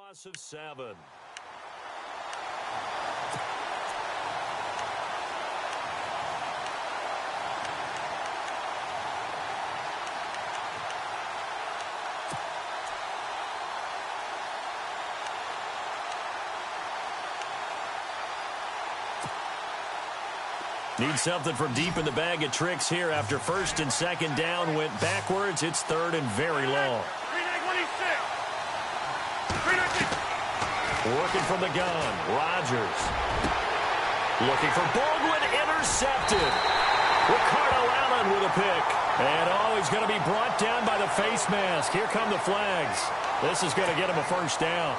loss of 7. Need something from deep in the bag of tricks here after first and second down went backwards. It's third and very long. Working from the gun, Rodgers. Looking for Baldwin, intercepted. Ricardo Allen with a pick. And he's going to be brought down by the face mask. Here come the flags. This is going to get him a first down.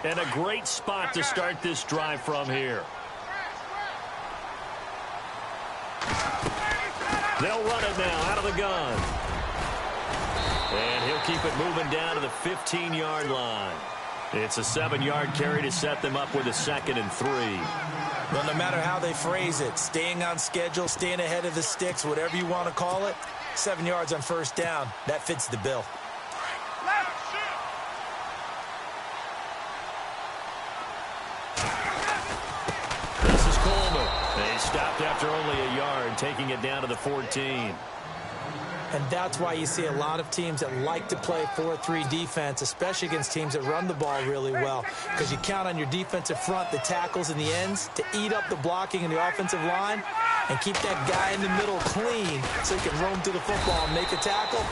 And a great spot to start this drive from here. They'll run it now out of the gun. And he'll keep it moving down to the 15-yard line. It's a 7-yard carry to set them up with a 2nd and 3. Well, no matter how they phrase it, staying on schedule, staying ahead of the sticks, whatever you want to call it, 7 yards on first down, that fits the bill. Stopped after only a yard, taking it down to the 14. And that's why you see a lot of teams that like to play 4-3 defense, especially against teams that run the ball really well, because you count on your defensive front, the tackles and the ends, to eat up the blocking in the offensive line and keep that guy in the middle clean so he can roam through the football and make a tackle.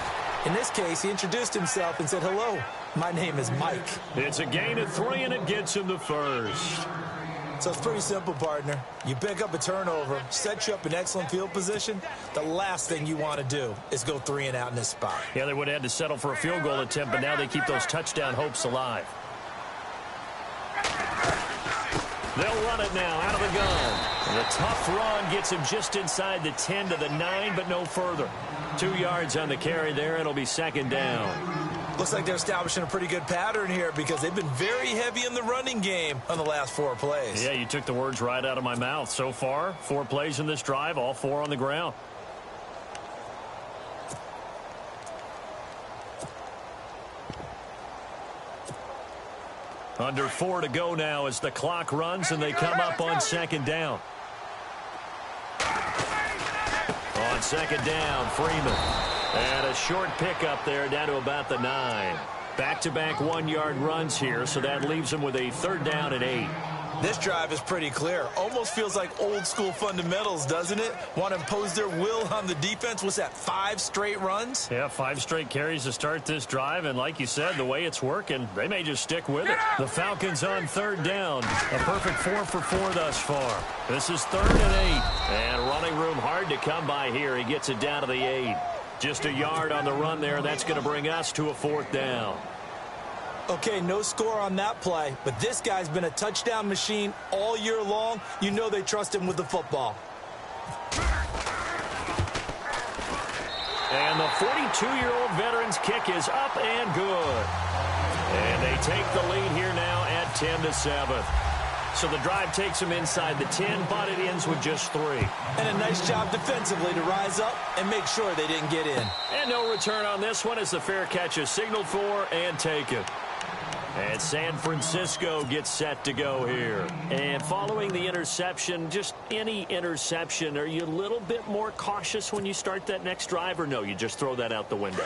In this case, he introduced himself and said, "Hello, my name is Mike." It's a gain of 3, and it gets him the first. So it's pretty simple, partner. You pick up a turnover, set you up in excellent field position. The last thing you want to do is go 3 and out in this spot. Yeah, they would have had to settle for a field goal attempt, but now they keep those touchdown hopes alive. They'll run it now out of the gun. The tough run gets him just inside the 10 to the 9, but no further. 2 yards on the carry there. It'll be 2nd down. Looks like they're establishing a pretty good pattern here because they've been very heavy in the running game on the last 4 plays. Yeah, you took the words right out of my mouth. So far, 4 plays in this drive, all 4 on the ground. Under 4 to go now as the clock runs and they come up on 2nd down. On 2nd down, Freeman. And a short pickup there down to about the 9. Back-to-back 1-yard runs here, so that leaves them with a 3rd down and 8. This drive is pretty clear. Almost feels like old-school fundamentals, doesn't it? Want to impose their will on the defense. What's that, 5 straight runs? Yeah, 5 straight carries to start this drive, and like you said, the way it's working, they may just stick with it. The Falcons on 3rd down. A perfect 4 for 4 thus far. This is 3rd and 8. And running room hard to come by here. He gets it down to the 8. Just a yard on the run there. That's going to bring us to a 4th down. Okay, no score on that play, but this guy's been a touchdown machine all year long. You know they trust him with the football. And the 42-year-old veteran's kick is up and good. And they take the lead here now at 10-7. So the drive takes them inside the 10, but it ends with just 3. And a nice job defensively to rise up and make sure they didn't get in. And no return on this one as the fair catch is signaled for and taken. And San Francisco gets set to go here. And following the interception, just any interception, are you a little bit more cautious when you start that next drive, or no, you just throw that out the window?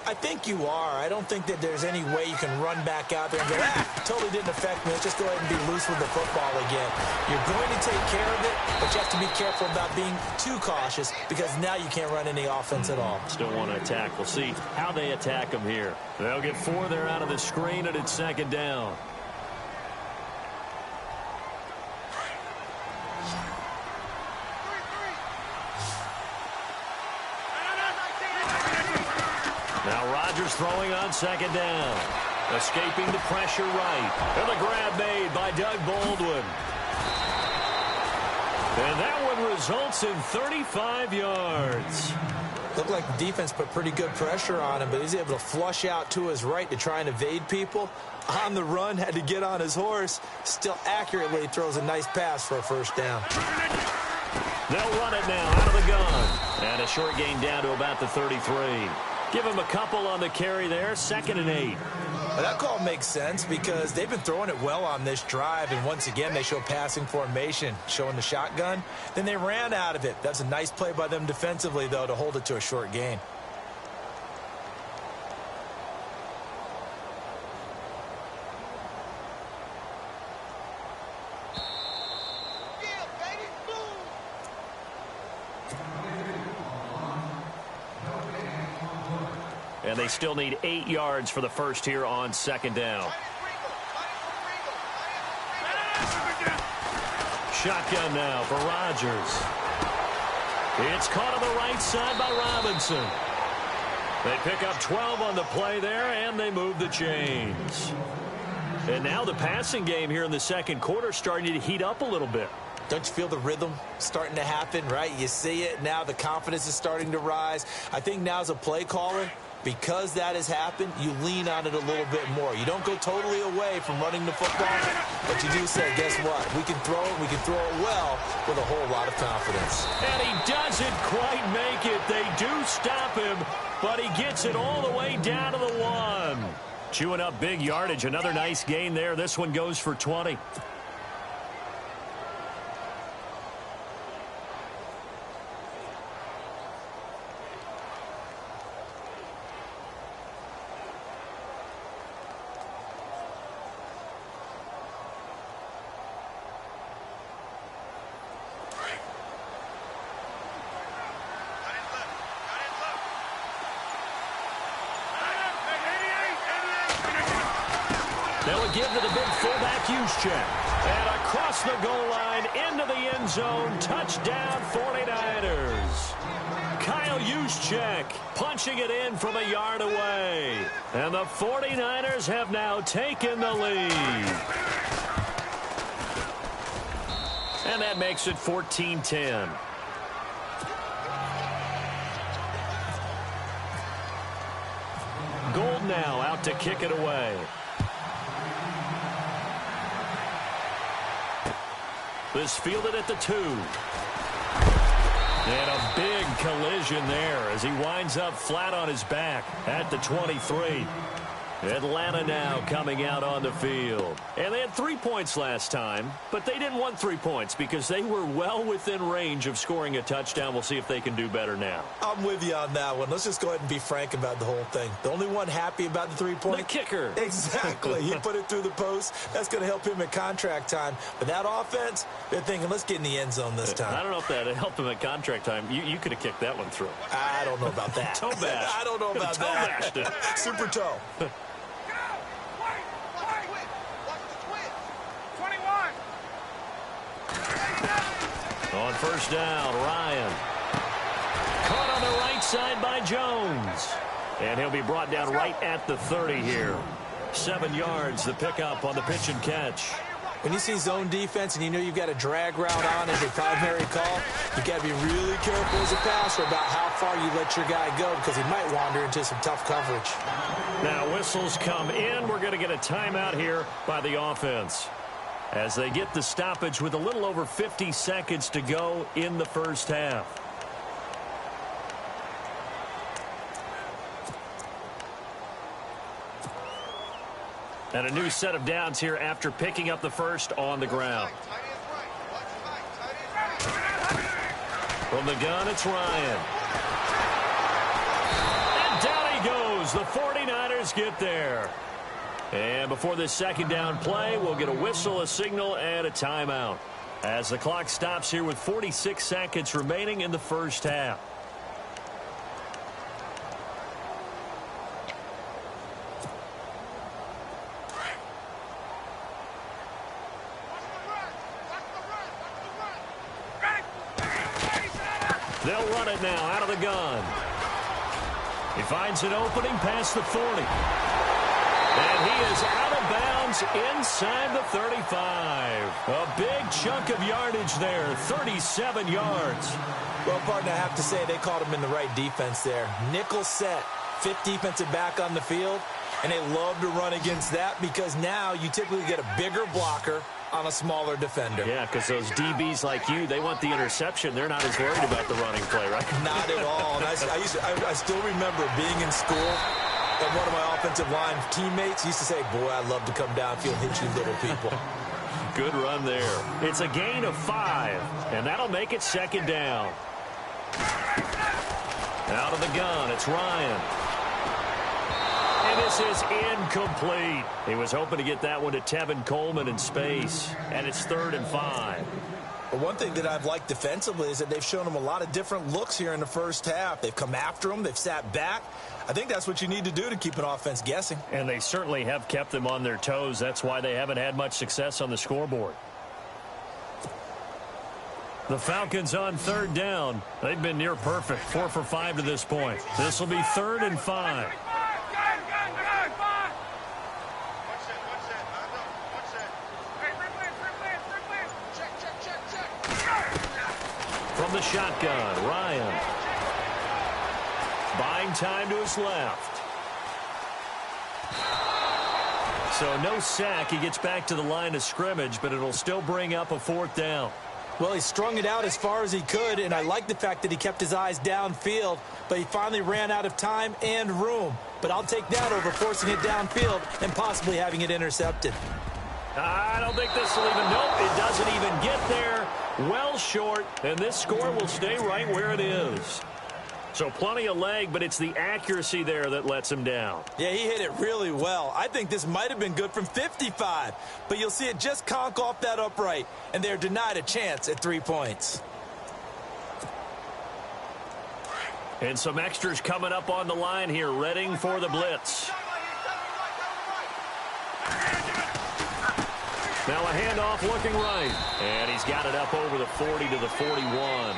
I think you are. I don't think that there's any way you can run back out there and go, totally didn't affect me. Let's just go ahead and be loose with the football again. You're going to take care of it, but you have to be careful about being too cautious because now you can't run any offense at all. Still want to attack. We'll see how they attack them here. They'll get 4 there out of the screen, and it's 2nd down. Now Rodgers throwing on 2nd down. Escaping the pressure right. And the grab made by Doug Baldwin. And that one results in 35 yards. Looked like the defense put pretty good pressure on him, but he's able to flush out to his right to try and evade people. On the run, had to get on his horse. Still accurately throws a nice pass for a first down. They'll run it now out of the gun. And a short gain down to about the 33. Give him a couple on the carry there, 2nd and 8. Well, that call makes sense because they've been throwing it well on this drive, and once again they show passing formation, showing the shotgun. Then they ran out of it. That's a nice play by them defensively, though, to hold it to a short gain. And they still need 8 yards for the first here on 2nd down. Shotgun now for Rodgers. It's caught on the right side by Robinson. They pick up 12 on the play there, and they move the chains. And now the passing game here in the second quarter starting to heat up a little bit. Don't you feel the rhythm starting to happen, right? You see it now. The confidence is starting to rise. I think now as a play caller, because that has happened, you lean on it a little bit more. You don't go totally away from running the football, but you do say, guess what? We can throw it. We can throw it well with a whole lot of confidence. And he doesn't quite make it. They do stop him, but he gets it all the way down to the 1. Chewing up big yardage. Another nice gain there. This one goes for 20. They'll give to the big fullback Juszczyk. And across the goal line into the end zone. Touchdown 49ers. Kyle Juszczyk punching it in from a yard away. And the 49ers have now taken the lead. And that makes it 14-10. Gold now out to kick it away. This fielded at the 2. And a big collision there as he winds up flat on his back at the 23. Atlanta now coming out on the field. And they had 3 points last time, but they didn't want 3 points because they were well within range of scoring a touchdown. We'll see if they can do better now. I'm with you on that one. Let's just go ahead and be frank about the whole thing. The only one happy about the 3-point? The kicker. Exactly. He put it through the post. That's going to help him at contract time. But that offense, they're thinking, let's get in the end zone this time. I don't know if that helped him at contract time. You could have kicked that one through. I don't know about that. Toe bash. I don't know about toe that. Bashed it. Super toe. On first down, Ryan. Caught on the right side by Jones. And he'll be brought down right at the 30 here. 7 yards, the pickup on the pitch and catch. When you see zone defense and you know you've got a drag route on as your primary call, you got to be really careful as a passer about how far you let your guy go because he might wander into some tough coverage. Now whistles come in. We're going to get a timeout here by the offense as they get the stoppage with a little over 50 seconds to go in the first half. And a new set of downs here after picking up the first on the ground. From the gun, it's Ryan. And down he goes. The 49ers get there. And before this second down play, we'll get a whistle, a signal, and a timeout as the clock stops here with 46 seconds remaining in the first half. They'll run it now out of the gun. He finds an opening past the 40. And he is out of bounds inside the 35. A big chunk of yardage there, 37 yards. Well, partner, I have to say they caught him in the right defense there. Nickel set, fifth defensive back on the field, and they love to run against that because now you typically get a bigger blocker on a smaller defender. Yeah, because those DBs like you, they want the interception. They're not as worried about the running play, right? Not at all. And I still remember being in school, and one of my offensive line teammates used to say, boy, I'd love to come downfield and hit you little people. Good run there. It's a gain of 5, and that'll make it second down. Out of the gun, it's Ryan. And this is incomplete. He was hoping to get that one to Tevin Coleman in space, and it's 3rd and 5. But one thing that I've liked defensively is that they've shown him a lot of different looks here in the first half. They've come after him. They've sat back. I think that's what you need to do to keep an offense guessing. And they certainly have kept them on their toes. That's why they haven't had much success on the scoreboard. The Falcons on 3rd down. They've been near perfect, 4 for 5 to this point. This will be 3rd and 5. From the shotgun, Ryan. Buying time to his left. So no sack. He gets back to the line of scrimmage, but it'll still bring up a 4th down. Well, he strung it out as far as he could, and I like the fact that he kept his eyes downfield, but he finally ran out of time and room. But I'll take that over forcing it downfield and possibly having it intercepted. I don't think this will even, nope, it doesn't even get there. Well short, and this score will stay right where it is. So plenty of leg, but it's the accuracy there that lets him down. Yeah, he hit it really well. I think this might have been good from 55, but you'll see it just conk off that upright, and they're denied a chance at 3 points. And some extras coming up on the line here, readying for the blitz. Now a handoff looking right. And he's got it up over the 40 to the 41.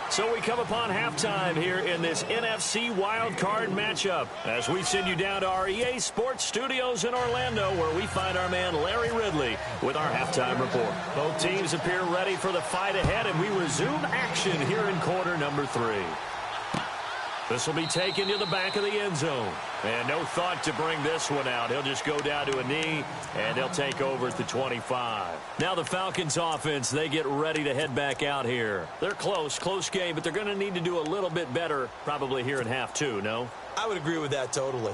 So we come upon halftime here in this NFC wildcard matchup as we send you down to our EA Sports Studios in Orlando where we find our man Larry Ridley with our halftime report. Both teams appear ready for the fight ahead, and we resume action here in quarter number 3. This will be taken to the back of the end zone. And no thought to bring this one out. He'll just go down to a knee, and they'll take over at the 25. Now the Falcons offense, they get ready to head back out here. They're close game, but they're going to need to do a little bit better probably here in half 2, no? I would agree with that totally.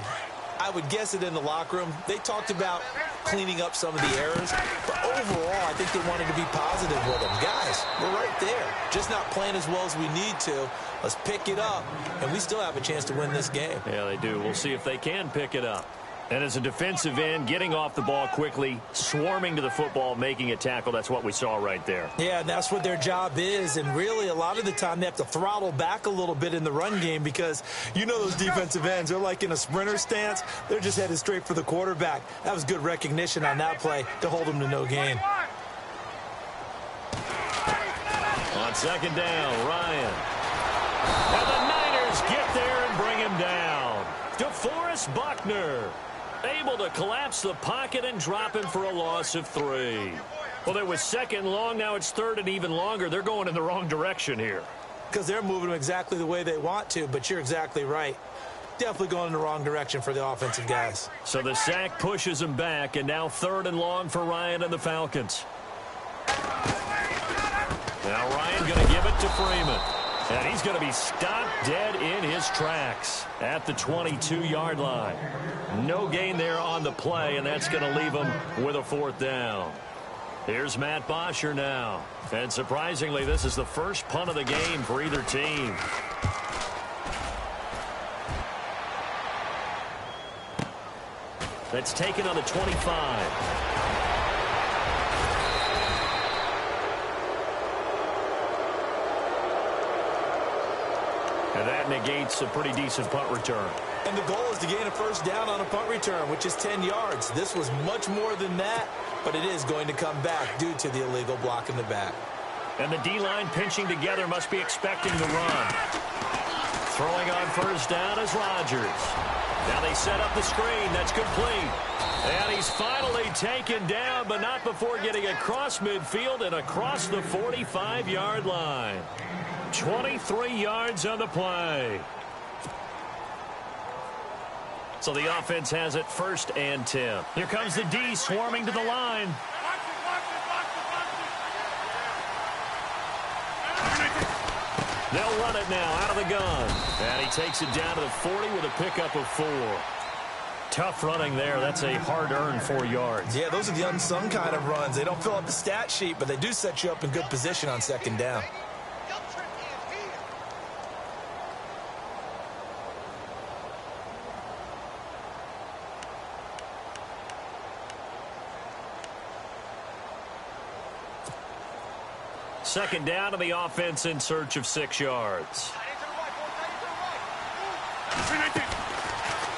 I would guess it in the locker room. They talked about cleaning up some of the errors, but overall, I think they wanted to be positive with them. Guys, we're right there. Just not playing as well as we need to. Let's pick it up, and we still have a chance to win this game. Yeah, they do. We'll see if they can pick it up. And as a defensive end, getting off the ball quickly, swarming to the football, making a tackle, that's what we saw right there. Yeah, and that's what their job is. And really, a lot of the time, they have to throttle back a little bit in the run game because you know those defensive ends, they're like in a sprinter stance. They're just headed straight for the quarterback. That was good recognition on that play to hold them to no gain. On second down, Ryan. And the Niners get there and bring him down. DeForest Buckner able to collapse the pocket and drop him for a loss of 3. Well, it was 2nd and long. Now it's 3rd and even longer. They're going in the wrong direction here. Because they're moving them exactly the way they want to, but you're exactly right. Definitely going in the wrong direction for the offensive guys. So the sack pushes them back, and now 3rd and long for Ryan and the Falcons. Now Ryan going to give it to Freeman. And he's going to be stopped dead in his tracks at the 22-yard line. No gain there on the play, and that's going to leave him with a 4th down. Here's Matt Bosher now. And surprisingly, this is the first punt of the game for either team. That's taken on the 25. And that negates a pretty decent punt return. And the goal is to gain a 1st down on a punt return, which is 10 yards. This was much more than that, but it is going to come back due to the illegal block in the back. And the D-line pinching together must be expecting the run. Throwing on first down is Rodgers. Now they set up the screen. That's complete. And he's finally taken down, but not before getting across midfield and across the 45-yard line. 23 yards on the play. So the offense has it 1st and 10. Here comes the D swarming to the line. They'll run it now out of the gun. And he takes it down to the 40 with a pickup of 4. Tough running there. That's a hard-earned 4 yards. Yeah, those are the unsung kind of runs. They don't fill up the stat sheet, but they do set you up in good position on 2nd down. Second down to the offense in search of 6 yards.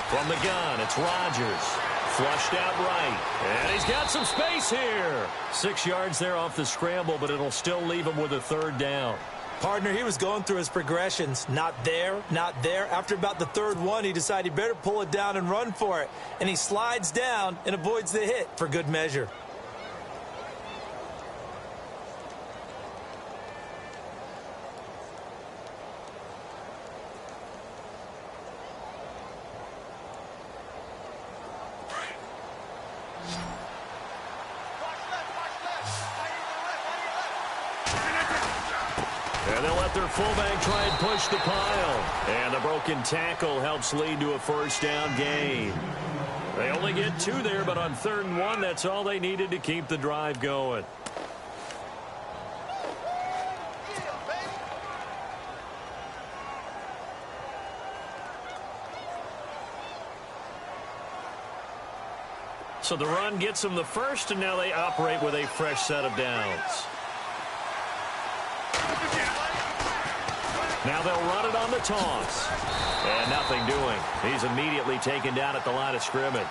From the gun, it's Rodgers. Flushed out right. And he's got some space here. 6 yards there off the scramble, but it'll still leave him with a 3rd down. Partner, he was going through his progressions. Not there, not there. After about the 3rd one, he decided he better pull it down and run for it. And he slides down and avoids the hit for good measure. And they'll let their fullback try and push the pile. And the broken tackle helps lead to a 1st down gain. They only get 2 there, but on 3rd and 1, that's all they needed to keep the drive going. So the run gets them the 1st, and now they operate with a fresh set of downs. Now they'll run it on the toss. And nothing doing. He's immediately taken down at the line of scrimmage.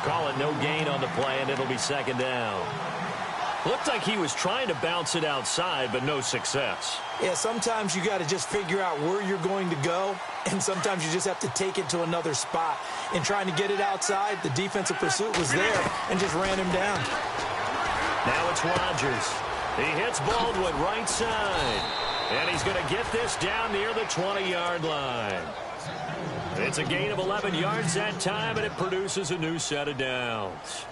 Call it no gain on the play, and it'll be 2nd down. Looked like he was trying to bounce it outside, but no success. Yeah, sometimes you got to just figure out where you're going to go, and sometimes you just have to take it to another spot. In trying to get it outside, the defensive pursuit was there and just ran him down. Now it's Rodgers. He hits Baldwin right side. And he's going to get this down near the 20-yard line. It's a gain of 11 yards that time, and it produces a new set of downs.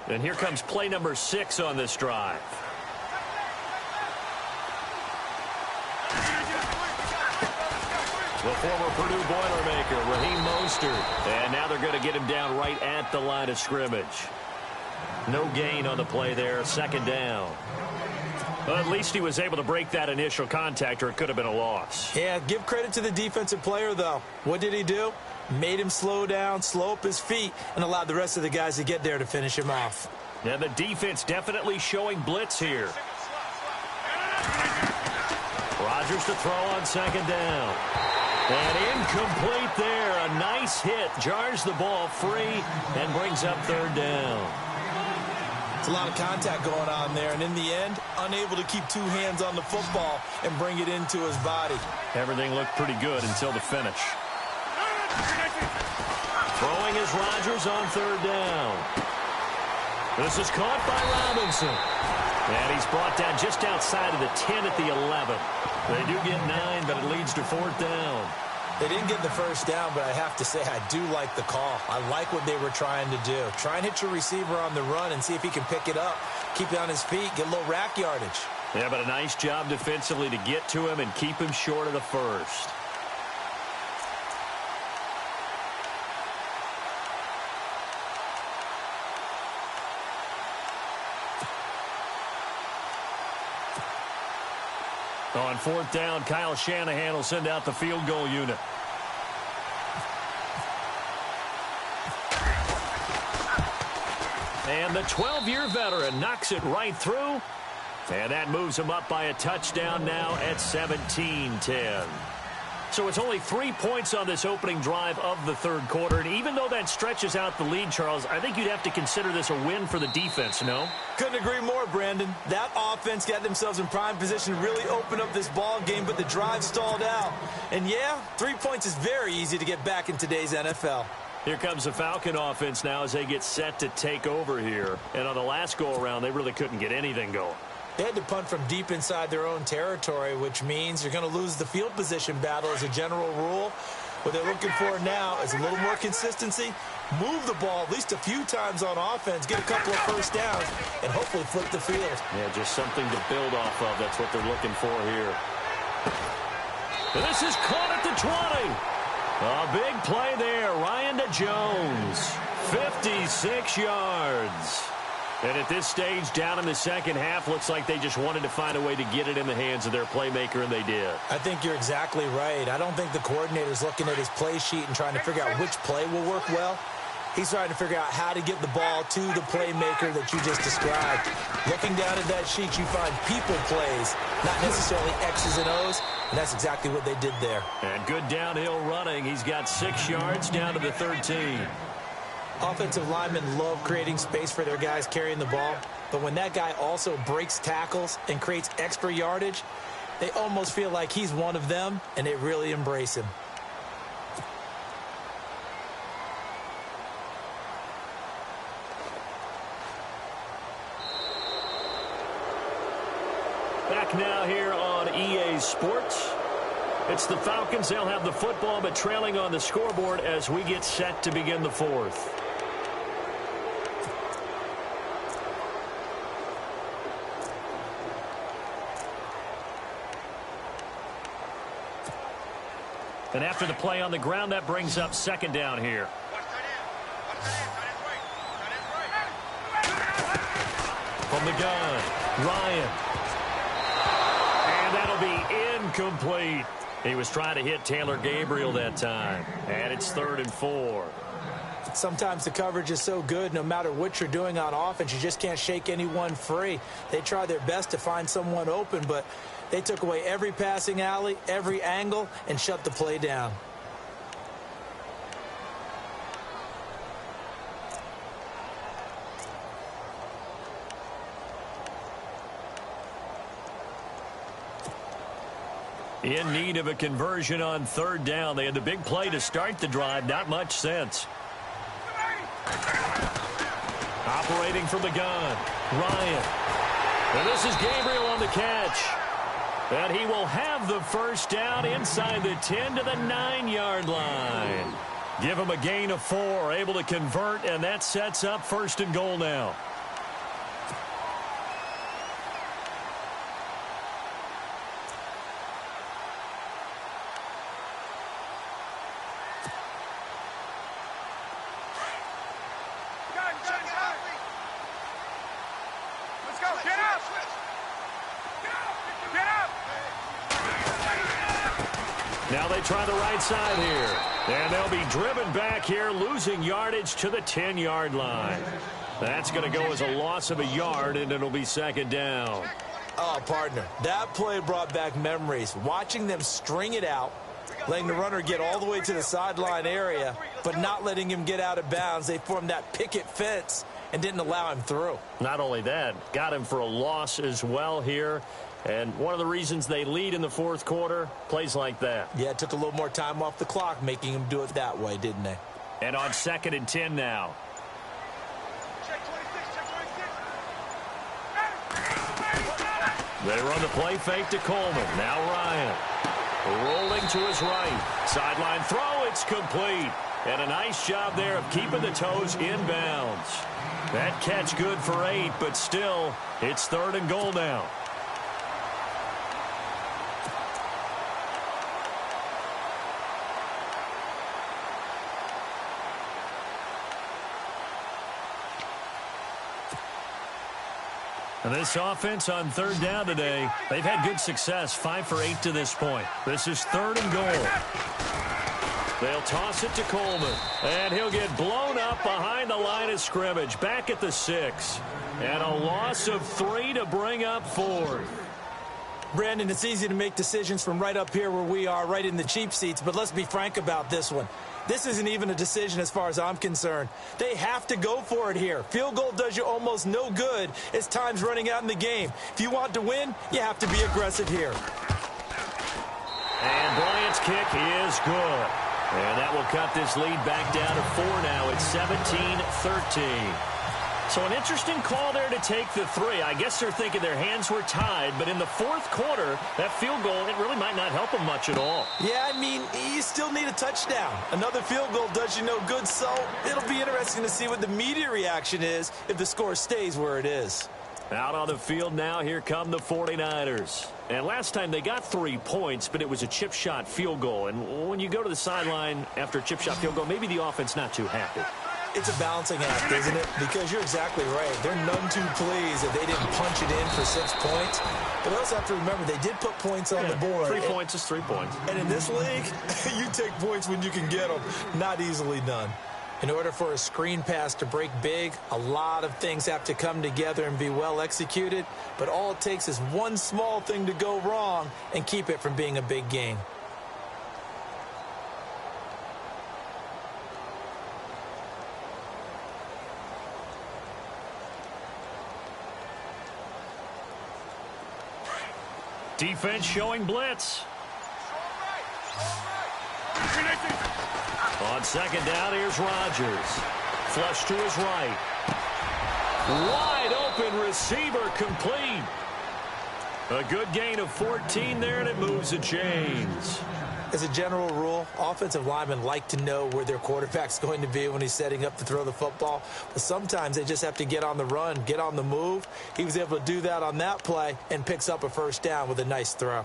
And here comes play number 6 on this drive. The former Purdue Boilermaker, Raheem Mostert. And now they're going to get him down right at the line of scrimmage. No gain on the play there, 2nd down. Well, at least he was able to break that initial contact, or it could have been a loss. Yeah, give credit to the defensive player, though. What did he do? Made him slow down, slow up his feet, and allowed the rest of the guys to get there to finish him off. And the defense definitely showing blitz here. Rodgers to throw on 2nd down. And incomplete there. A nice hit. Jars the ball free and brings up 3rd down. It's a lot of contact going on there, and in the end, unable to keep 2 hands on the football and bring it into his body. Everything looked pretty good until the finish. Throwing is Rodgers on 3rd down. This is caught by Robinson. And he's brought down just outside of the 10 at the 11. They do get 9, but it leads to 4th down. They didn't get the 1st down, but I have to say I do like the call. I like what they were trying to do. Try and hit your receiver on the run and see if he can pick it up. Keep it on his feet, get a little rack yardage. Yeah, but a nice job defensively to get to him and keep him short of the 1st. On 4th down, Kyle Shanahan will send out the field goal unit. And the 12-year veteran knocks it right through. And that moves him up by a touchdown now at 17-10. So it's only 3 points on this opening drive of the third quarter. And even though that stretches out the lead, Charles, I think you'd have to consider this a win for the defense, no? Couldn't agree more, Brandon. That offense got themselves in prime position to really open up this ball game, but the drive stalled out. And yeah, 3 points is very easy to get back in today's NFL. Here comes the Falcon offense now as they get set to take over here. And on the last go-around, they really couldn't get anything going. They had to punt from deep inside their own territory, which means you're going to lose the field position battle as a general rule. What they're looking for now is a little more consistency, move the ball at least a few times on offense, get a couple of first downs, and hopefully flip the field. Yeah, just something to build off of. That's what they're looking for here. This is caught at the 20. A big play there. Ryan to Jones. 56 yards. And at this stage, down in the second half, looks like they just wanted to find a way to get it in the hands of their playmaker, and they did. I think you're exactly right. I don't think the coordinator's looking at his play sheet and trying to figure out which play will work well. He's trying to figure out how to get the ball to the playmaker that you just described. Looking down at that sheet, you find people plays, not necessarily X's and O's, and that's exactly what they did there. And good downhill running. He's got 6 yards down to the 13. Offensive linemen love creating space for their guys carrying the ball, but when that guy also breaks tackles and creates extra yardage, they almost feel like he's one of them, and they really embrace him. Back now here on EA Sports. It's the Falcons. They'll have the football, but trailing on the scoreboard as we get set to begin the fourth. And after the play on the ground, that brings up second down here. From the gun, Ryan. And that'll be incomplete. He was trying to hit Taylor Gabriel that time. And it's 3rd and 4. Sometimes the coverage is so good, no matter what you're doing on offense, you just can't shake anyone free. They try their best to find someone open, but they took away every passing alley, every angle, and shut the play down. In need of a conversion on 3rd down. They had the big play to start the drive. Not much sense. Operating from the gun, Ryan. And this is Gabriel on the catch. And he will have the first down inside the 10 to the 9-yard line. Give him a gain of 4, able to convert, and that sets up 1st and goal now. Now they try the right side here. And they'll be driven back here, losing yardage to the 10-yard line. That's going to go as a loss of a yard, and it'll be 2nd down. Oh, partner, that play brought back memories. Watching them string it out, letting the runner get all the way to the sideline area, but not letting him get out of bounds. They formed that picket fence and didn't allow him through. Not only that, got him for a loss as well here. And one of the reasons they lead in the 4th quarter, plays like that. Yeah, it took a little more time off the clock, making them do it that way, didn't they? And on 2nd and 10 now. They run the play fake to Coleman. Now Ryan. Rolling to his right. Sideline throw, it's complete. And a nice job there of keeping the toes inbounds. That catch good for 8, but still, it's 3rd and goal now. And this offense on 3rd down today, they've had good success, 5 for 8 to this point. This is 3rd and goal. They'll toss it to Coleman, and he'll get blown up behind the line of scrimmage, back at the 6. And a loss of 3 to bring up 4th. Brandon, it's easy to make decisions from right up here where we are, right in the cheap seats, but let's be frank about this one. This isn't even a decision as far as I'm concerned. They have to go for it here. Field goal does you almost no good as time's running out in the game. If you want to win, you have to be aggressive here. And Bryant's kick is good. And that will cut this lead back down to 4 now. It's 17-13. So an interesting call there to take the 3. I guess they're thinking their hands were tied, but in the fourth quarter, that field goal, it really might not help them much at all. Yeah, I mean, you still need a touchdown. Another field goal does you no good, so it'll be interesting to see what the media reaction is if the score stays where it is. Out on the field now, here come the 49ers. And last time they got 3 points, but it was a chip shot field goal. And when you go to the sideline after a chip shot field goal, maybe the offense not too happy. It's a balancing act, isn't it? Because you're exactly right. They're none too pleased that they didn't punch it in for 6 points. But I also have to remember they did put points on the board. 3 points is 3 points. And in this league, you take points when you can get them. Not easily done. In order for a screen pass to break big, a lot of things have to come together and be well executed. But all it takes is one small thing to go wrong and keep it from being a big game. Defense showing blitz. On second down, here's Rodgers. Flush to his right. Wide open receiver complete. A good gain of 14 there, and it moves the chains. As a general rule, offensive linemen like to know where their quarterback's going to be when he's setting up to throw the football. But sometimes they just have to get on the run, get on the move. He was able to do that on that play and picks up a first down with a nice throw.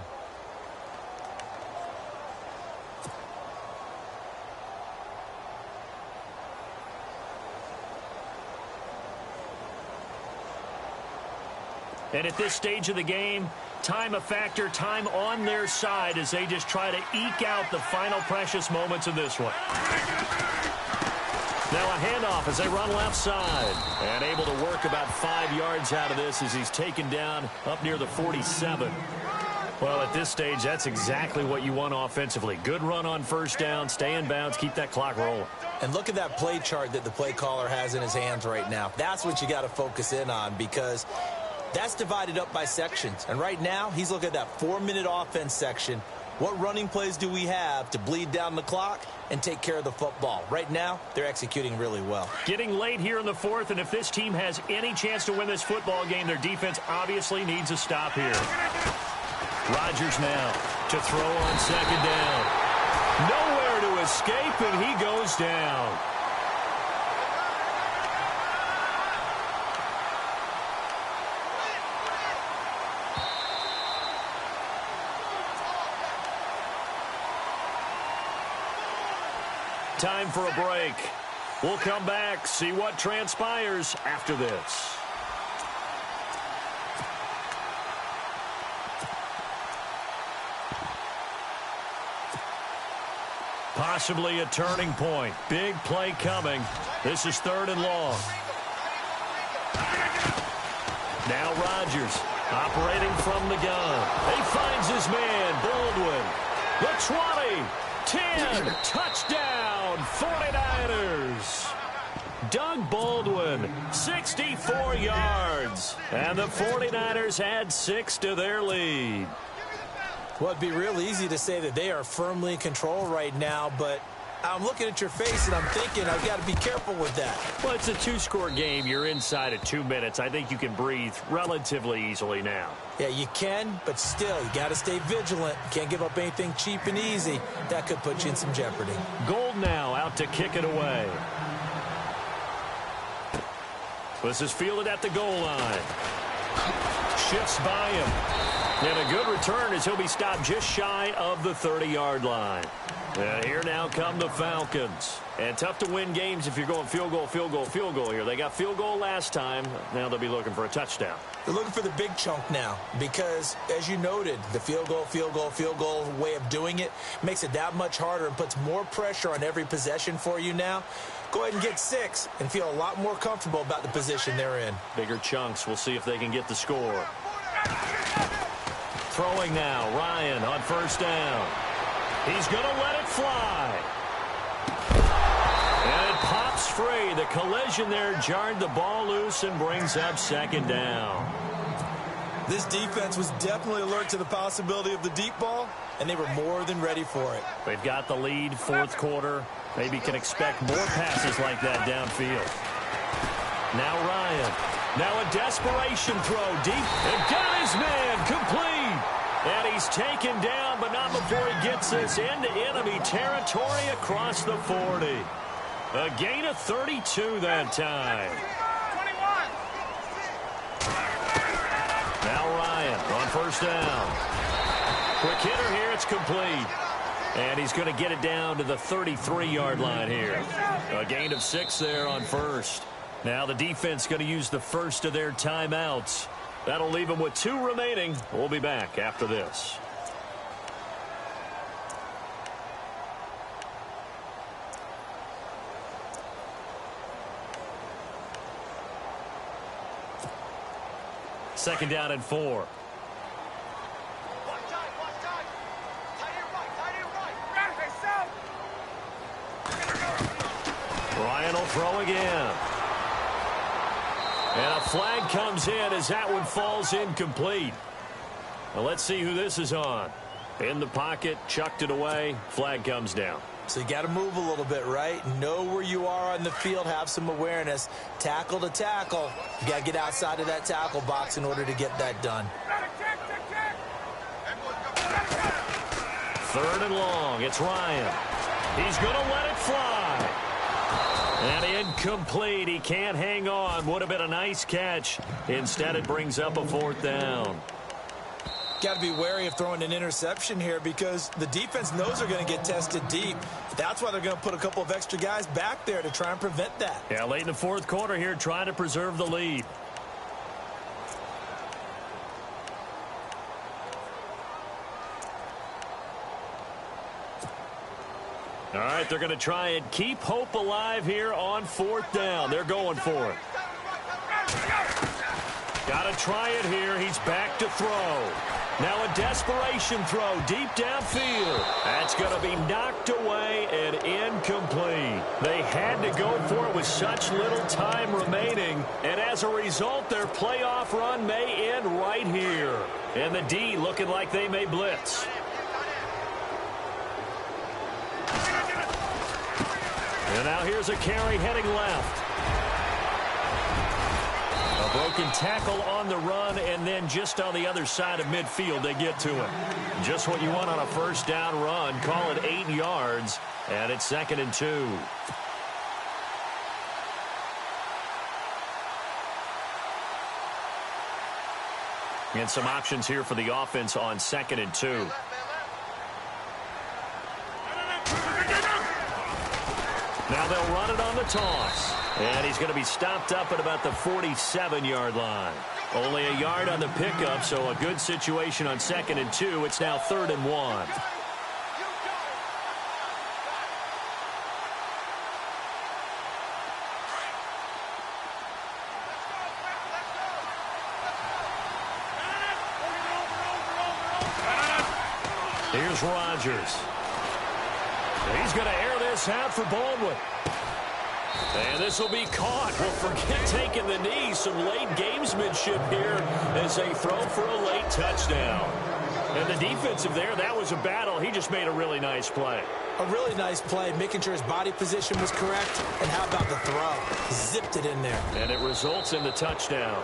And at this stage of the game, time a factor, time on their side as they just try to eke out the final precious moments of this one. Now a handoff as they run left side. And able to work about 5 yards out of this as he's taken down up near the 47. Well, at this stage, that's exactly what you want offensively. Good run on first down, stay in bounds, keep that clock rolling. And look at that play chart that the play caller has in his hands right now. That's what you got to focus in on because that's divided up by sections. And right now, he's looking at that 4-minute offense section. What running plays do we have to bleed down the clock and take care of the football? Right now, they're executing really well. Getting late here in the fourth, and if this team has any chance to win this football game, their defense obviously needs a stop here. Rodgers now to throw on second down. Nowhere to escape, and he goes down. Time for a break. We'll come back, see what transpires after this. Possibly a turning point. Big play coming. This is 3rd and long. Now Rodgers operating from the gun. He finds his man, Baldwin. The 20, 10, touchdown, 49ers. Doug Baldwin, 64 yards. And the 49ers add 6 to their lead. Well, it'd be real easy to say that they are firmly in control right now, but I'm looking at your face and I'm thinking I've got to be careful with that. Well, it's a 2-score game. You're inside at 2 minutes. I think you can breathe relatively easily now. Yeah, you can, but still, you got to stay vigilant. Can't give up anything cheap and easy. That could put you in some jeopardy. Gold now out to kick it away. This is fielded at the goal line. Shifts by him. And a good return as he'll be stopped just shy of the 30-yard line. And here now come the Falcons. And tough to win games if you're going field goal, field goal, field goal here. They got field goal last time. Now they'll be looking for a touchdown. They're looking for the big chunk now because, as you noted, the field goal way of doing it makes it that much harder and puts more pressure on every possession for you now. Go ahead and get 6 and feel a lot more comfortable about the position they're in. Bigger chunks. We'll see if they can get the score. throwing now. Ryan on first down. He's going to let it fly. And it pops free. The collision there jarred the ball loose and brings up second down. This defense was definitely alert to the possibility of the deep ball, and they were more than ready for it. They've got the lead, fourth quarter. Maybe can expect more passes like that downfield. Now Ryan. Now a desperation throw deep. And got his man complete. And he's taken down, but not before he gets this into enemy territory across the 40. A gain of 32 that time. 21. Now Ryan on first down. Quick hitter here, it's complete. And he's going to get it down to the 33-yard line here. A gain of 6 there on first. Now the defense going to use the first of their timeouts. That'll leave them with 2 remaining. We'll be back after this. Second down and 4. Ryan will throw again. And a flag comes in as that one falls incomplete. Well, let's see who this is on. In the pocket, chucked it away, flag comes down. So you got to move a little bit, right? Know where you are on the field, have some awareness. Tackle to tackle. You got to get outside of that tackle box in order to get that done. Third and long, it's Ryan. He's going to let it fly. And incomplete. He can't hang on. Would have been a nice catch. Instead, it brings up a fourth down. Got to be wary of throwing an interception here because the defense knows they're going to get tested deep. That's why they're going to put a couple of extra guys back there to try and prevent that. Yeah, late in the fourth quarter here, trying to preserve the lead. All right, they're going to try and keep hope alive here on fourth down. They're going for it. Got to try it here. He's back to throw. Now a desperation throw deep downfield. That's going to be knocked away and incomplete. They had to go for it with such little time remaining. And as a result, their playoff run may end right here. And the D looking like they may blitz. And now here's a carry heading left. A broken tackle on the run, and then just on the other side of midfield, they get to it. Just what you want on a first down run. Call it 8 yards, and it's 2nd and 2. And some options here for the offense on 2nd and 2. Now they'll run it on the toss. And he's going to be stopped up at about the 47-yard line. Only a yard on the pickup, so a good situation on 2nd and 2. It's now 3rd and 1. Here's Rodgers. He's going to air this out for Baldwin. And this will be caught. Well, forget taking the knee. Some late gamesmanship here as they throw for a late touchdown. And the defensive there, that was a battle. He just made a really nice play. A really nice play, making sure his body position was correct. And how about the throw? Zipped it in there. And it results in the touchdown.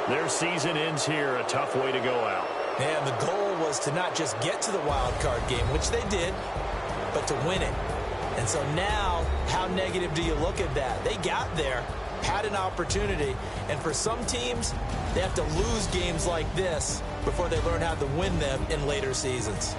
Their season ends here. A tough way to go out. And the goal was to not just get to the wild card game, which they did, but to win it. And so now, how negative do you look at that? They got there, had an opportunity, and for some teams, they have to lose games like this before they learn how to win them in later seasons.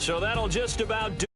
So that'll just about do